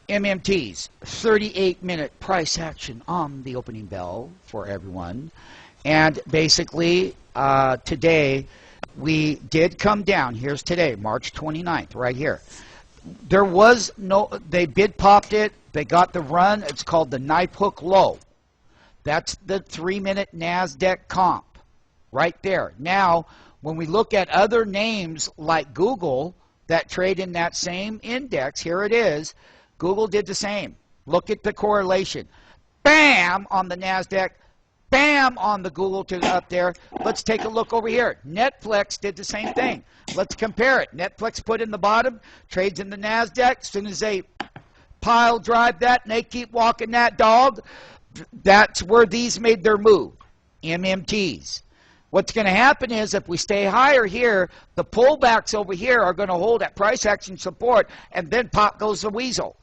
MMT's 38-minute price action on the opening bell for everyone. And basically, today, we did come down. Here's today, March 29th, right here. There was no, they bid popped it. They got the run. It's called the knife hook low. That's the 3-minute NASDAQ comp right there. Now, when we look at other names like Google that trade in that same index, here it is. Google did the same. Look at the correlation. Bam on the NASDAQ. Bam on the Google to up there. Let's take a look over here. Netflix did the same thing. Let's compare it. Netflix put in the bottom, trades in the NASDAQ. As soon as they pile drive that and they keep walking that dog, that's where these made their move. MMTs. What's going to happen is if we stay higher here, the pullbacks over here are going to hold at price action support, and then pop goes the weasel,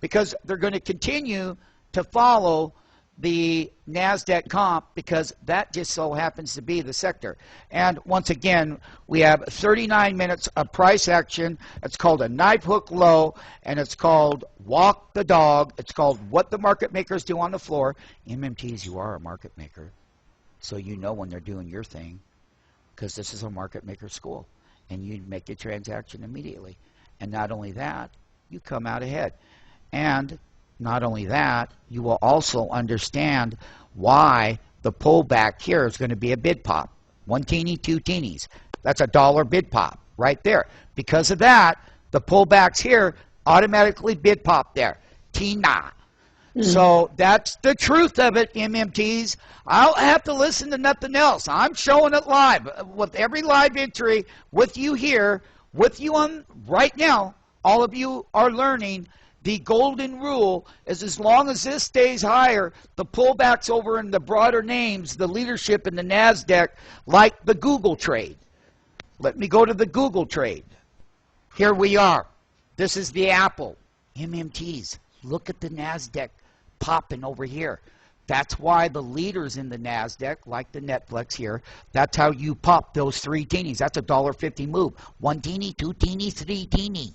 because they're going to continue to follow the NASDAQ comp, because that just so happens to be the sector. And once again, we have 39 minutes of price action. It's called a knife hook low, and it's called walk the dog. It's called what the market makers do on the floor. MMTs, you are a market maker, so you know when they're doing your thing, because this is a market maker school, and you make a transaction immediately. And not only that, you come out ahead. And not only that, you will also understand why the pullback here is going to be a bid pop. 1 teeny, 2 teenies. That's a dollar bid pop right there. Because of that, the pullbacks here automatically bid pop there. Tina. So that's the truth of it, MMTs. I'll have to listen to nothing else. I'm showing it live with every live entry with you here, with you on right now. All of you are learning. The golden rule is as long as this stays higher, the pullbacks over in the broader names, the leadership in the NASDAQ, like the Google trade. Let me go to the Google trade. Here we are. This is the Apple. MMTs. Look at the NASDAQ popping over here. That's why the leaders in the NASDAQ, like the Netflix here, that's how you pop those 3 teenies. That's a $1.50 move. 1 teeny, 2 teeny, 3 teeny.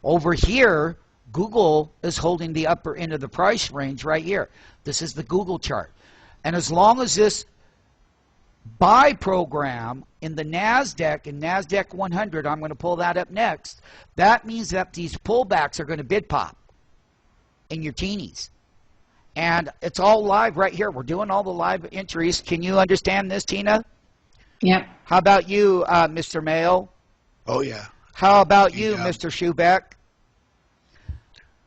Over here, Google is holding the upper end of the price range right here. This is the Google chart. And as long as this buy program in the NASDAQ and NASDAQ 100, I'm going to pull that up next, that means that these pullbacks are going to bid pop in your teenies. And it's all live right here. We're doing all the live entries. Can you understand this, Tina? Yep. How about you, Mr. Mayo? Oh, yeah. How about you, Mr. Schubeck?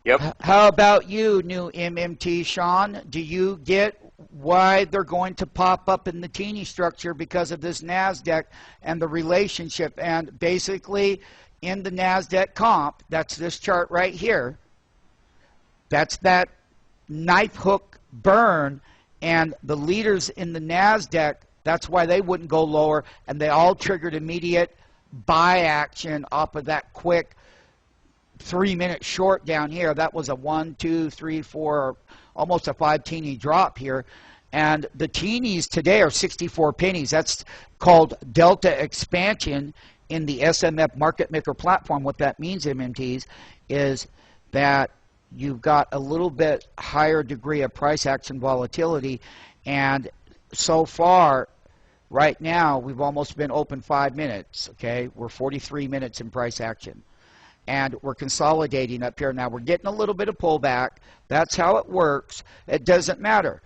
Yep. How about you, new MMT Sean? Do you get why they're going to pop up in the teeny structure because of this NASDAQ and the relationship? And basically, in the NASDAQ comp, that's this chart right here. That's that knife hook burn, and the leaders in the NASDAQ, that's why they wouldn't go lower, and they all triggered immediate buy action off of that quick 3-minute short down here. That was a 1, 2, 3, 4, almost a 5 teeny drop here. And the teenies today are 64 pennies. That's called delta expansion in the SMF market maker platform. What that means, MMTs, is that you've got a little bit higher degree of price action volatility. And so far, right now, we've almost been open 5 minutes. Okay, we're 43 minutes in price action. And we're consolidating up here. Now we're getting a little bit of pullback. That's how it works. It doesn't matter.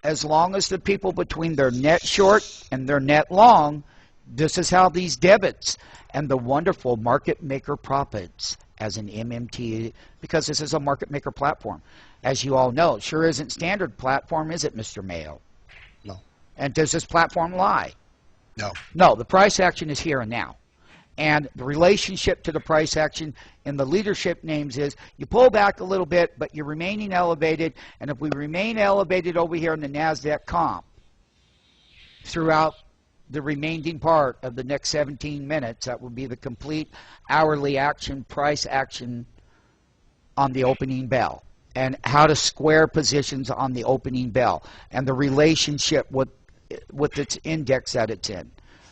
As long as the people between their net short and their net long, this is how these debits and the wonderful market maker profits as an MMT, because this is a market maker platform. As you all know, it sure isn't standard platform, is it, Mr. Mayo? No. And does this platform lie? No. No, the price action is here and now. And the relationship to the price action in the leadership names is you pull back a little bit, but you're remaining elevated. And if we remain elevated over here in the NASDAQ comp throughout the remaining part of the next 17 minutes, that will be the complete hourly action, price action on the opening bell, and how to square positions on the opening bell, and the relationship with its index that it's in.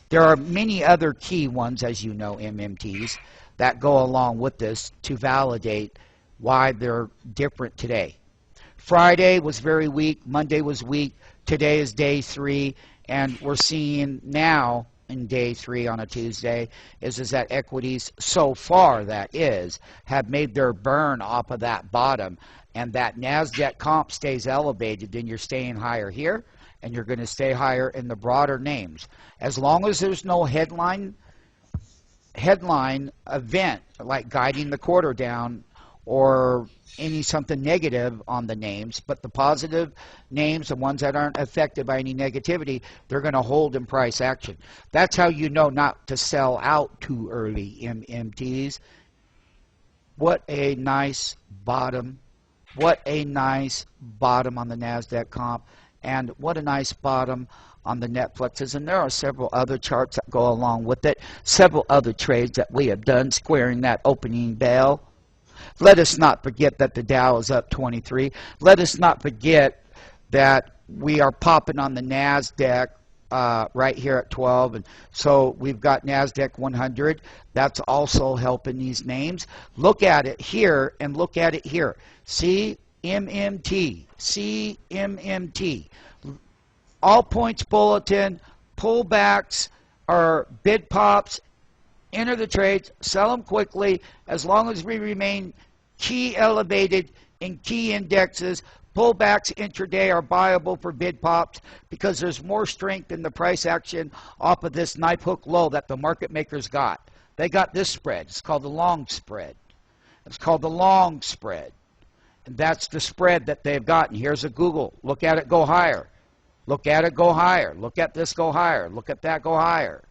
There are many other key ones, as you know, MMTs, that go along with this to validate why they're different today. Friday was very weak. Monday was weak. Today is day 3. And we're seeing now in day 3 on a Tuesday is that equities so far, that is, have made their burn off of that bottom. And that NASDAQ comp stays elevated, then you're staying higher here. And you're going to stay higher in the broader names. As long as there's no headline event like guiding the quarter down or any something negative on the names, but the positive names, the ones that aren't affected by any negativity, they're going to hold in price action. That's how you know not to sell out too early, MMTs. What a nice bottom. What a nice bottom on the NASDAQ comp. And what a nice bottom on the Netflixes. And there are several other charts that go along with it. Several other trades that we have done squaring that opening bell. Let us not forget that the Dow is up 23. Let us not forget that we are popping on the NASDAQ right here at 12. And so we've got NASDAQ 100. That's also helping these names. Look at it here and look at it here. See? MMT, CMMT, all points bulletin, pullbacks or bid pops, enter the trades, sell them quickly as long as we remain key elevated in key indexes. Pullbacks intraday are buyable for bid pops because there's more strength in the price action off of this knife hook low that the market makers got. They got this spread. It's called the long spread. It's called the long spread. And that's the spread that they've gotten. Here's a Google. Look at it go higher. Look at it go higher. Look at this go higher. Look at that go higher.